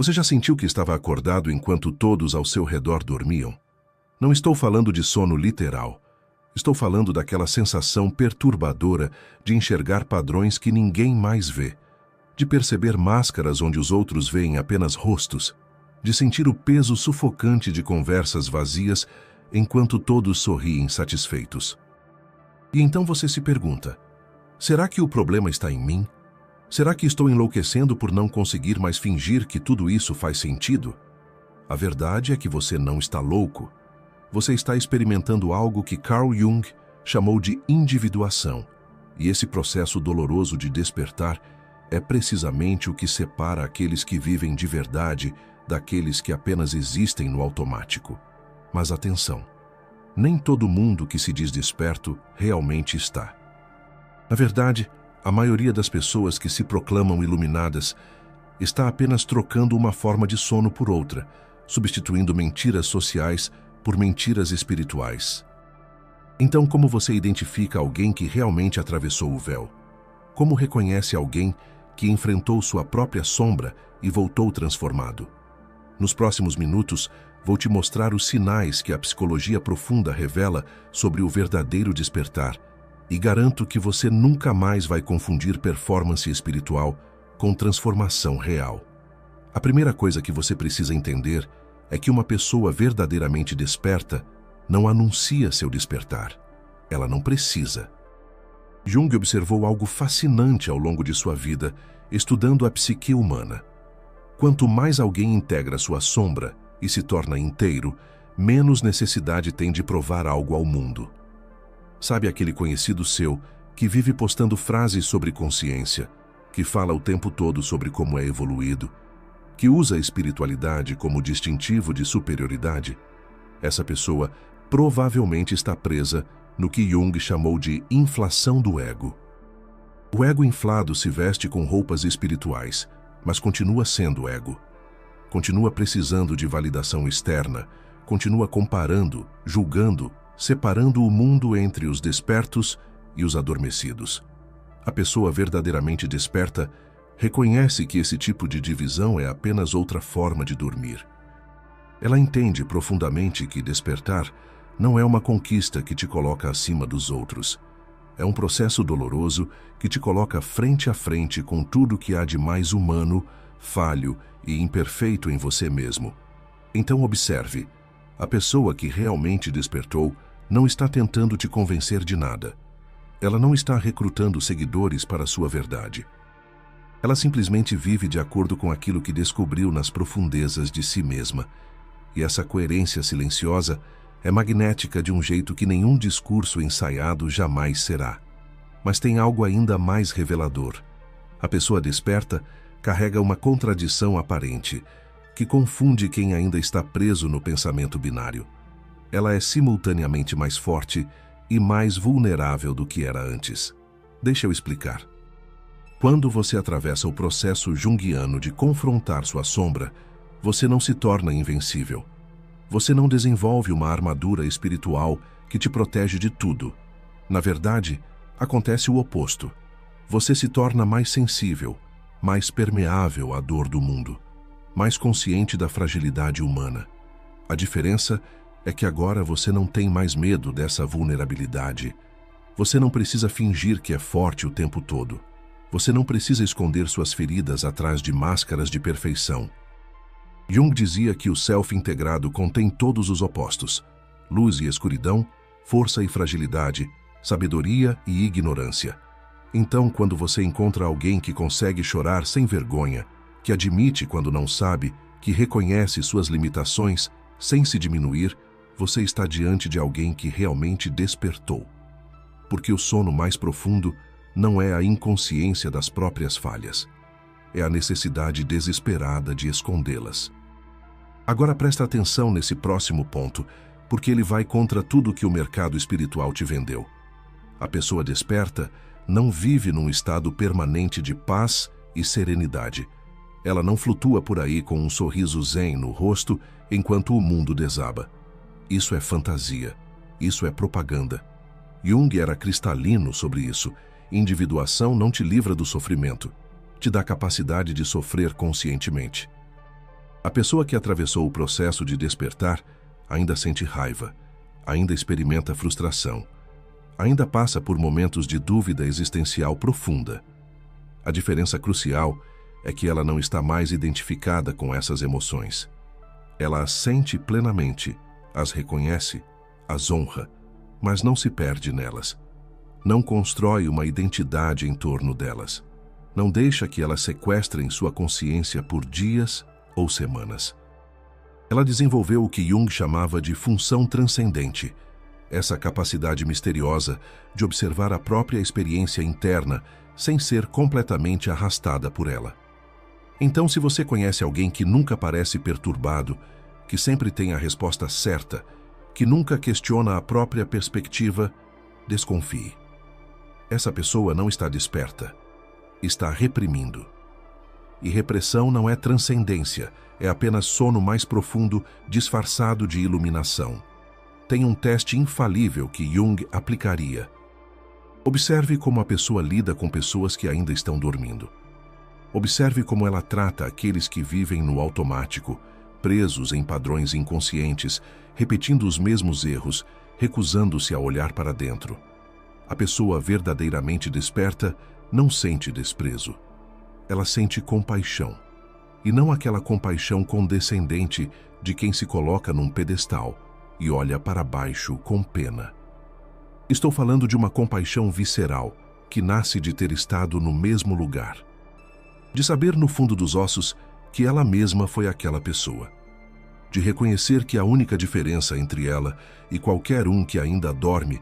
Você já sentiu que estava acordado enquanto todos ao seu redor dormiam? Não estou falando de sono literal. Estou falando daquela sensação perturbadora de enxergar padrões que ninguém mais vê, de perceber máscaras onde os outros veem apenas rostos, de sentir o peso sufocante de conversas vazias enquanto todos sorriem satisfeitos. E então você se pergunta: será que o problema está em mim? Será que estou enlouquecendo por não conseguir mais fingir que tudo isso faz sentido? A verdade é que você não está louco. Você está experimentando algo que Carl Jung chamou de individuação. E esse processo doloroso de despertar é precisamente o que separa aqueles que vivem de verdade daqueles que apenas existem no automático. Mas atenção, nem todo mundo que se diz desperto realmente está. Na verdade, a maioria das pessoas que se proclamam iluminadas está apenas trocando uma forma de sono por outra, substituindo mentiras sociais por mentiras espirituais. Então, como você identifica alguém que realmente atravessou o véu? Como reconhece alguém que enfrentou sua própria sombra e voltou transformado? Nos próximos minutos, vou te mostrar os sinais que a psicologia profunda revela sobre o verdadeiro despertar, e garanto que você nunca mais vai confundir performance espiritual com transformação real. A primeira coisa que você precisa entender é que uma pessoa verdadeiramente desperta não anuncia seu despertar. Ela não precisa. Jung observou algo fascinante ao longo de sua vida, estudando a psique humana. Quanto mais alguém integra sua sombra e se torna inteiro, menos necessidade tem de provar algo ao mundo. Sabe aquele conhecido seu que vive postando frases sobre consciência, que fala o tempo todo sobre como é evoluído, que usa a espiritualidade como distintivo de superioridade? Essa pessoa provavelmente está presa no que Jung chamou de inflação do ego. O ego inflado se veste com roupas espirituais, mas continua sendo ego. Continua precisando de validação externa, continua comparando, julgando, separando o mundo entre os despertos e os adormecidos. A pessoa verdadeiramente desperta reconhece que esse tipo de divisão é apenas outra forma de dormir. Ela entende profundamente que despertar não é uma conquista que te coloca acima dos outros. É um processo doloroso que te coloca frente a frente com tudo que há de mais humano, falho e imperfeito em você mesmo. Então observe, a pessoa que realmente despertou não está tentando te convencer de nada. Ela não está recrutando seguidores para a sua verdade. Ela simplesmente vive de acordo com aquilo que descobriu nas profundezas de si mesma. E essa coerência silenciosa é magnética de um jeito que nenhum discurso ensaiado jamais será. Mas tem algo ainda mais revelador. A pessoa desperta carrega uma contradição aparente, que confunde quem ainda está preso no pensamento binário. Ela é simultaneamente mais forte e mais vulnerável do que era antes. Deixa eu explicar. Quando você atravessa o processo junguiano de confrontar sua sombra, você não se torna invencível. Você não desenvolve uma armadura espiritual que te protege de tudo. Na verdade, acontece o oposto. Você se torna mais sensível, mais permeável à dor do mundo, mais consciente da fragilidade humana. A diferença é que agora você não tem mais medo dessa vulnerabilidade. Você não precisa fingir que é forte o tempo todo. Você não precisa esconder suas feridas atrás de máscaras de perfeição. Jung dizia que o self integrado contém todos os opostos: luz e escuridão, força e fragilidade, sabedoria e ignorância. Então, quando você encontra alguém que consegue chorar sem vergonha, que admite quando não sabe, que reconhece suas limitações sem se diminuir, você está diante de alguém que realmente despertou. Porque o sono mais profundo não é a inconsciência das próprias falhas. É a necessidade desesperada de escondê-las. Agora presta atenção nesse próximo ponto, porque ele vai contra tudo que o mercado espiritual te vendeu. A pessoa desperta não vive num estado permanente de paz e serenidade. Ela não flutua por aí com um sorriso zen no rosto enquanto o mundo desaba. Isso é fantasia. Isso é propaganda. Jung era cristalino sobre isso. Individuação não te livra do sofrimento. Te dá capacidade de sofrer conscientemente. A pessoa que atravessou o processo de despertar ainda sente raiva, ainda experimenta frustração, ainda passa por momentos de dúvida existencial profunda. A diferença crucial é que ela não está mais identificada com essas emoções. Ela as sente plenamente, as reconhece, as honra, mas não se perde nelas. Não constrói uma identidade em torno delas. Não deixa que elas sequestrem sua consciência por dias ou semanas. Ela desenvolveu o que Jung chamava de função transcendente, essa capacidade misteriosa de observar a própria experiência interna sem ser completamente arrastada por ela. Então, se você conhece alguém que nunca parece perturbado, que sempre tem a resposta certa, que nunca questiona a própria perspectiva, desconfie. Essa pessoa não está desperta, está reprimindo. E repressão não é transcendência, é apenas sono mais profundo disfarçado de iluminação. Tem um teste infalível que Jung aplicaria. Observe como a pessoa lida com pessoas que ainda estão dormindo. Observe como ela trata aqueles que vivem no automático, presos em padrões inconscientes, repetindo os mesmos erros, recusando-se a olhar para dentro. A pessoa verdadeiramente desperta não sente desprezo. Ela sente compaixão. E não aquela compaixão condescendente de quem se coloca num pedestal e olha para baixo com pena. Estou falando de uma compaixão visceral que nasce de ter estado no mesmo lugar. De saber no fundo dos ossos que ela mesma foi aquela pessoa. De reconhecer que a única diferença entre ela e qualquer um que ainda dorme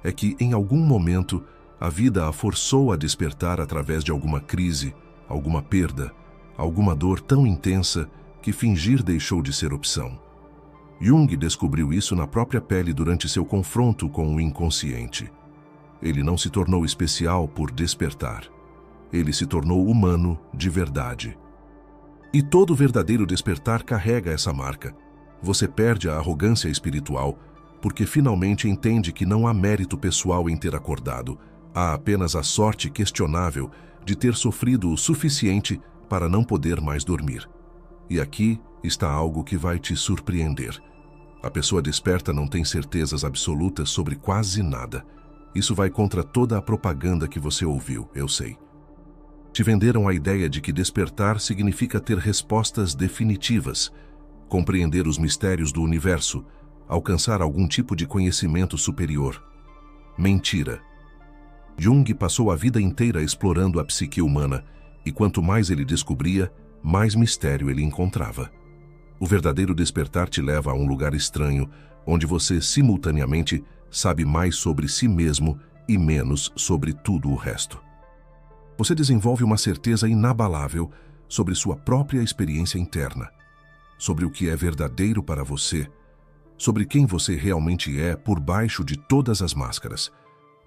é que, em algum momento, a vida a forçou a despertar através de alguma crise, alguma perda, alguma dor tão intensa que fingir deixou de ser opção. Jung descobriu isso na própria pele durante seu confronto com o inconsciente. Ele não se tornou especial por despertar. Ele se tornou humano de verdade. E todo verdadeiro despertar carrega essa marca. Você perde a arrogância espiritual porque finalmente entende que não há mérito pessoal em ter acordado. Há apenas a sorte questionável de ter sofrido o suficiente para não poder mais dormir. E aqui está algo que vai te surpreender. A pessoa desperta não tem certezas absolutas sobre quase nada. Isso vai contra toda a propaganda que você ouviu, eu sei. Te venderam a ideia de que despertar significa ter respostas definitivas, compreender os mistérios do universo, alcançar algum tipo de conhecimento superior. Mentira. Jung passou a vida inteira explorando a psique humana, e quanto mais ele descobria, mais mistério ele encontrava. O verdadeiro despertar te leva a um lugar estranho, onde você, simultaneamente, sabe mais sobre si mesmo e menos sobre tudo o resto. Você desenvolve uma certeza inabalável sobre sua própria experiência interna, sobre o que é verdadeiro para você, sobre quem você realmente é por baixo de todas as máscaras.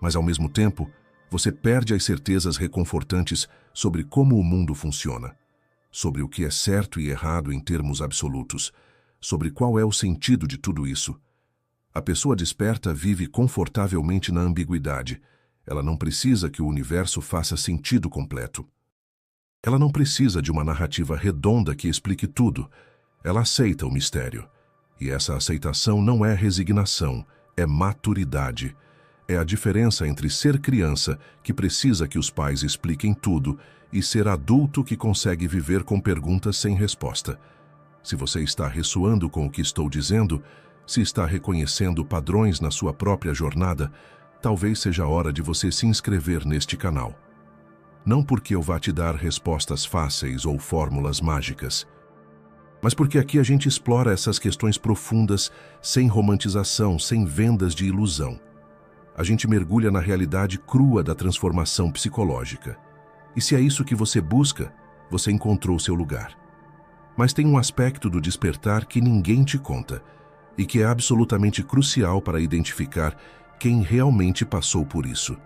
Mas, ao mesmo tempo, você perde as certezas reconfortantes sobre como o mundo funciona, sobre o que é certo e errado em termos absolutos, sobre qual é o sentido de tudo isso. A pessoa desperta vive confortavelmente na ambiguidade. Ela não precisa que o universo faça sentido completo. Ela não precisa de uma narrativa redonda que explique tudo. Ela aceita o mistério. E essa aceitação não é resignação, é maturidade. É a diferença entre ser criança, que precisa que os pais expliquem tudo, e ser adulto que consegue viver com perguntas sem resposta. Se você está ressoando com o que estou dizendo, se está reconhecendo padrões na sua própria jornada, talvez seja a hora de você se inscrever neste canal. Não porque eu vá te dar respostas fáceis ou fórmulas mágicas, mas porque aqui a gente explora essas questões profundas, sem romantização, sem vendas de ilusão. A gente mergulha na realidade crua da transformação psicológica. E se é isso que você busca, você encontrou seu lugar. Mas tem um aspecto do despertar que ninguém te conta, e que é absolutamente crucial para identificar quem realmente passou por isso.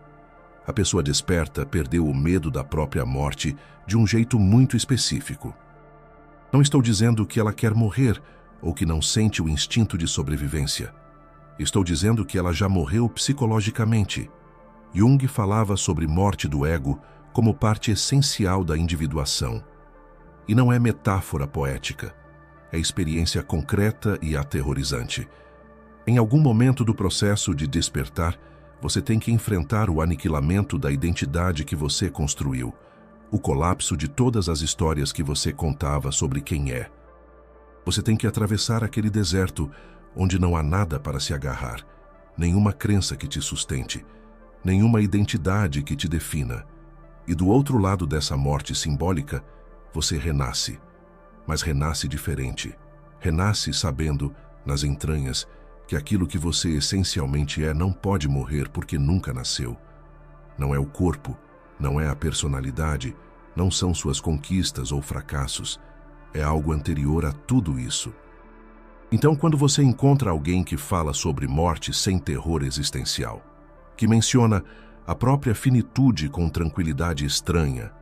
A pessoa desperta perdeu o medo da própria morte de um jeito muito específico. Não estou dizendo que ela quer morrer ou que não sente o instinto de sobrevivência. Estou dizendo que ela já morreu psicologicamente. Jung falava sobre morte do ego como parte essencial da individuação. E não é metáfora poética. é experiência concreta e aterrorizante. Em algum momento do processo de despertar, você tem que enfrentar o aniquilamento da identidade que você construiu, o colapso de todas as histórias que você contava sobre quem é. Você tem que atravessar aquele deserto onde não há nada para se agarrar, nenhuma crença que te sustente, nenhuma identidade que te defina. E do outro lado dessa morte simbólica, você renasce. Mas renasce diferente. Renasce sabendo, nas entranhas, que aquilo que você essencialmente é não pode morrer porque nunca nasceu. Não é o corpo, não é a personalidade, não são suas conquistas ou fracassos. É algo anterior a tudo isso. Então, quando você encontra alguém que fala sobre morte sem terror existencial, que menciona a própria finitude com tranquilidade estranha,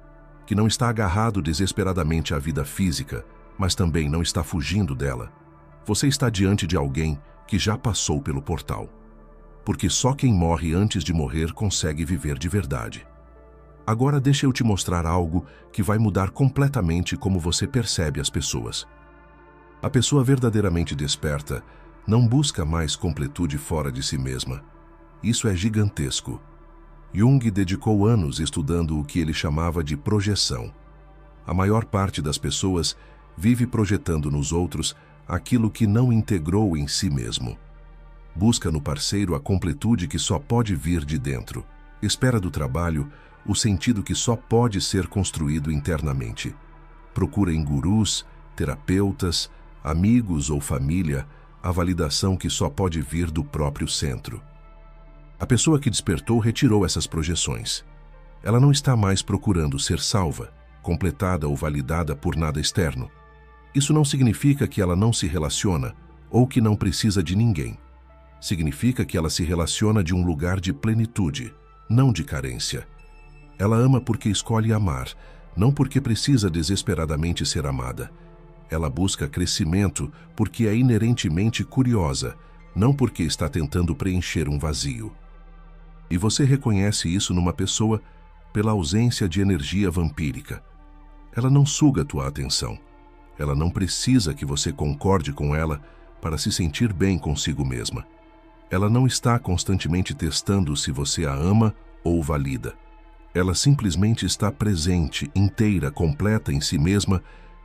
que não está agarrado desesperadamente à vida física, mas também não está fugindo dela, você está diante de alguém que já passou pelo portal. Porque só quem morre antes de morrer consegue viver de verdade. Agora deixa eu te mostrar algo que vai mudar completamente como você percebe as pessoas. A pessoa verdadeiramente desperta não busca mais completude fora de si mesma. Isso é gigantesco. Jung dedicou anos estudando o que ele chamava de projeção. A maior parte das pessoas vive projetando nos outros aquilo que não integrou em si mesmo. Busca no parceiro a completude que só pode vir de dentro. Espera do trabalho o sentido que só pode ser construído internamente. Procura em gurus, terapeutas, amigos ou família a validação que só pode vir do próprio centro. A pessoa que despertou retirou essas projeções. Ela não está mais procurando ser salva, completada ou validada por nada externo. Isso não significa que ela não se relaciona ou que não precisa de ninguém. Significa que ela se relaciona de um lugar de plenitude, não de carência. Ela ama porque escolhe amar, não porque precisa desesperadamente ser amada. Ela busca crescimento porque é inerentemente curiosa, não porque está tentando preencher um vazio. E você reconhece isso numa pessoa pela ausência de energia vampírica. Ela não suga tua atenção. Ela não precisa que você concorde com ela para se sentir bem consigo mesma. Ela não está constantemente testando se você a ama ou valida. Ela simplesmente está presente, inteira, completa em si mesma,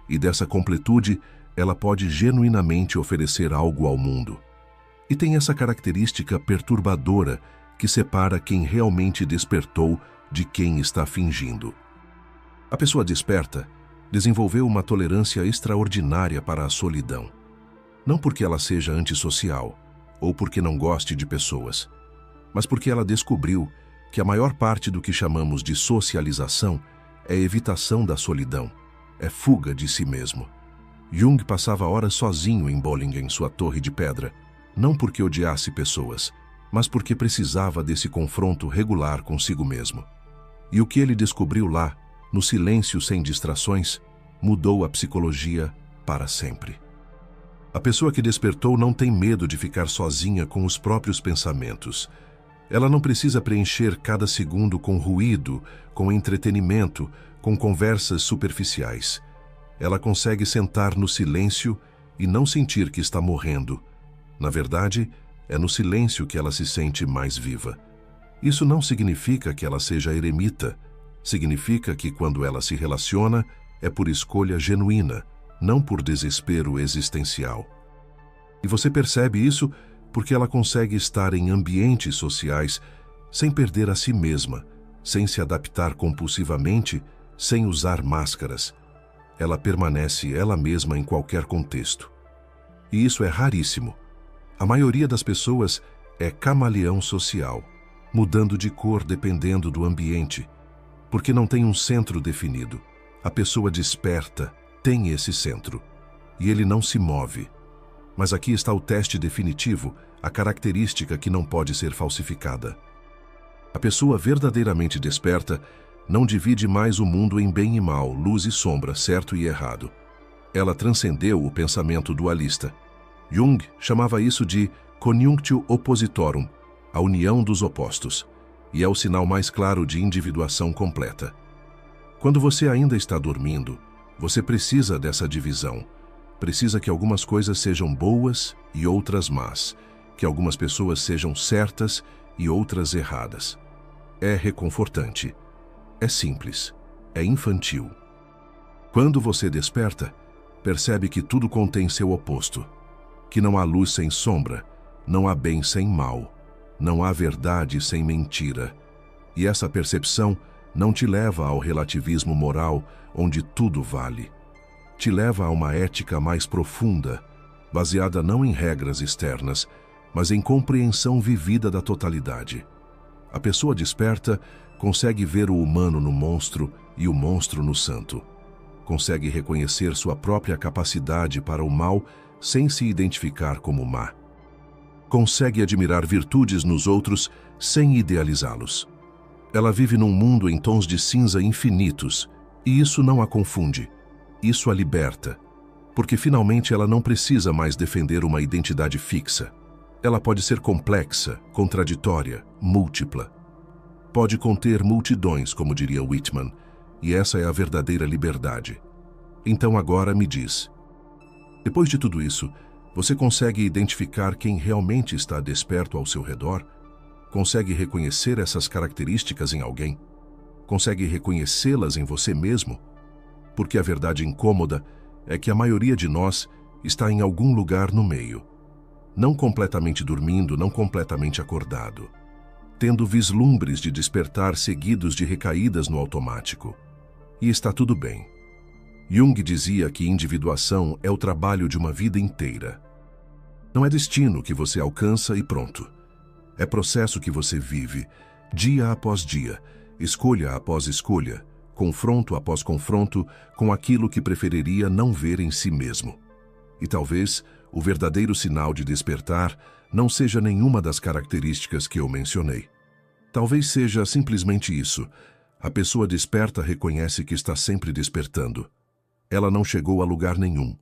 e dessa completude ela pode genuinamente oferecer algo ao mundo. E tem essa característica perturbadora que separa quem realmente despertou de quem está fingindo. A pessoa desperta desenvolveu uma tolerância extraordinária para a solidão. Não porque ela seja antissocial ou porque não goste de pessoas, mas porque ela descobriu que a maior parte do que chamamos de socialização é evitação da solidão, é fuga de si mesmo. Jung passava horas sozinho em Bollingen, sua torre de pedra, não porque odiasse pessoas, mas porque precisava desse confronto regular consigo mesmo. E o que ele descobriu lá, no silêncio sem distrações, mudou a psicologia para sempre. A pessoa que despertou não tem medo de ficar sozinha com os próprios pensamentos. Ela não precisa preencher cada segundo com ruído, com entretenimento, com conversas superficiais. Ela consegue sentar no silêncio e não sentir que está morrendo. Na verdade, é no silêncio que ela se sente mais viva. Isso não significa que ela seja eremita. Significa que quando ela se relaciona, é por escolha genuína, não por desespero existencial. E você percebe isso porque ela consegue estar em ambientes sociais sem perder a si mesma, sem se adaptar compulsivamente, sem usar máscaras. Ela permanece ela mesma em qualquer contexto. E isso é raríssimo. A maioria das pessoas é camaleão social, mudando de cor dependendo do ambiente, porque não tem um centro definido. A pessoa desperta, tem esse centro, e ele não se move. Mas aqui está o teste definitivo, a característica que não pode ser falsificada. A pessoa verdadeiramente desperta não divide mais o mundo em bem e mal, luz e sombra, certo e errado. Ela transcendeu o pensamento dualista. Jung chamava isso de conjunctio oppositorum, a união dos opostos, e é o sinal mais claro de individuação completa. Quando você ainda está dormindo, você precisa dessa divisão. Precisa que algumas coisas sejam boas e outras más, que algumas pessoas sejam certas e outras erradas. É reconfortante. É simples. É infantil. Quando você desperta, percebe que tudo contém seu oposto, que não há luz sem sombra, não há bem sem mal, não há verdade sem mentira. E essa percepção não te leva ao relativismo moral, onde tudo vale. Te leva a uma ética mais profunda, baseada não em regras externas, mas em compreensão vivida da totalidade. A pessoa desperta consegue ver o humano no monstro e o monstro no santo. Consegue reconhecer sua própria capacidade para o mal sem se identificar como má. Consegue admirar virtudes nos outros sem idealizá-los. Ela vive num mundo em tons de cinza infinitos, e isso não a confunde. Isso a liberta, porque finalmente ela não precisa mais defender uma identidade fixa. Ela pode ser complexa, contraditória, múltipla. Pode conter multidões, como diria Whitman, e essa é a verdadeira liberdade. Então agora me diz, depois de tudo isso, você consegue identificar quem realmente está desperto ao seu redor? Consegue reconhecer essas características em alguém? Consegue reconhecê-las em você mesmo? Porque a verdade incômoda é que a maioria de nós está em algum lugar no meio. Não completamente dormindo, não completamente acordado. Tendo vislumbres de despertar seguidos de recaídas no automático. E está tudo bem. Jung dizia que individuação é o trabalho de uma vida inteira. Não é destino que você alcança e pronto. É processo que você vive, dia após dia, escolha após escolha, confronto após confronto, com aquilo que preferiria não ver em si mesmo. E talvez o verdadeiro sinal de despertar não seja nenhuma das características que eu mencionei. Talvez seja simplesmente isso. A pessoa desperta reconhece que está sempre despertando. Ela não chegou a lugar nenhum.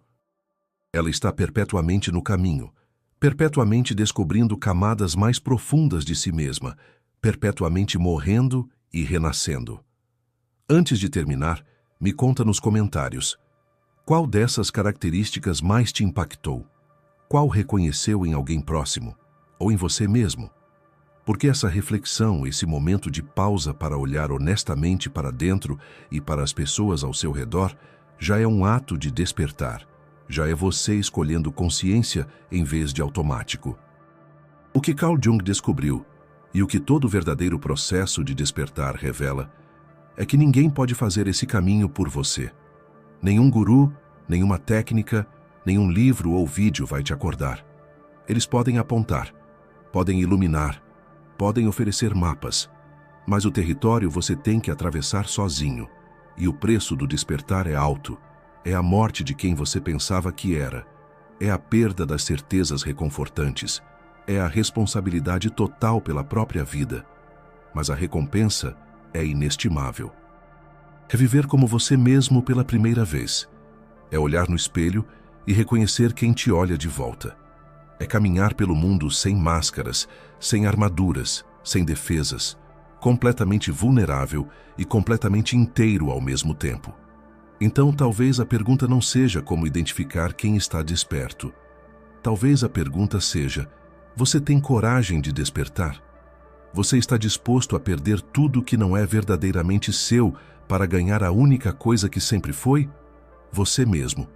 Ela está perpetuamente no caminho, perpetuamente descobrindo camadas mais profundas de si mesma, perpetuamente morrendo e renascendo. Antes de terminar, me conta nos comentários, qual dessas características mais te impactou? Qual reconheceu em alguém próximo? Ou em você mesmo? Porque essa reflexão, esse momento de pausa para olhar honestamente para dentro e para as pessoas ao seu redor, já é um ato de despertar. Já é você escolhendo consciência em vez de automático. O que Carl Jung descobriu, e o que todo verdadeiro processo de despertar revela, é que ninguém pode fazer esse caminho por você. Nenhum guru, nenhuma técnica, nenhum livro ou vídeo vai te acordar. Eles podem apontar, podem iluminar, podem oferecer mapas, mas o território você tem que atravessar sozinho, e o preço do despertar é alto. É a morte de quem você pensava que era. É a perda das certezas reconfortantes. É a responsabilidade total pela própria vida. Mas a recompensa é inestimável. É viver como você mesmo pela primeira vez. É olhar no espelho e reconhecer quem te olha de volta. É caminhar pelo mundo sem máscaras, sem armaduras, sem defesas, completamente vulnerável e completamente inteiro ao mesmo tempo. Então, talvez a pergunta não seja como identificar quem está desperto. Talvez a pergunta seja, você tem coragem de despertar? Você está disposto a perder tudo que não é verdadeiramente seu para ganhar a única coisa que sempre foi? Você mesmo.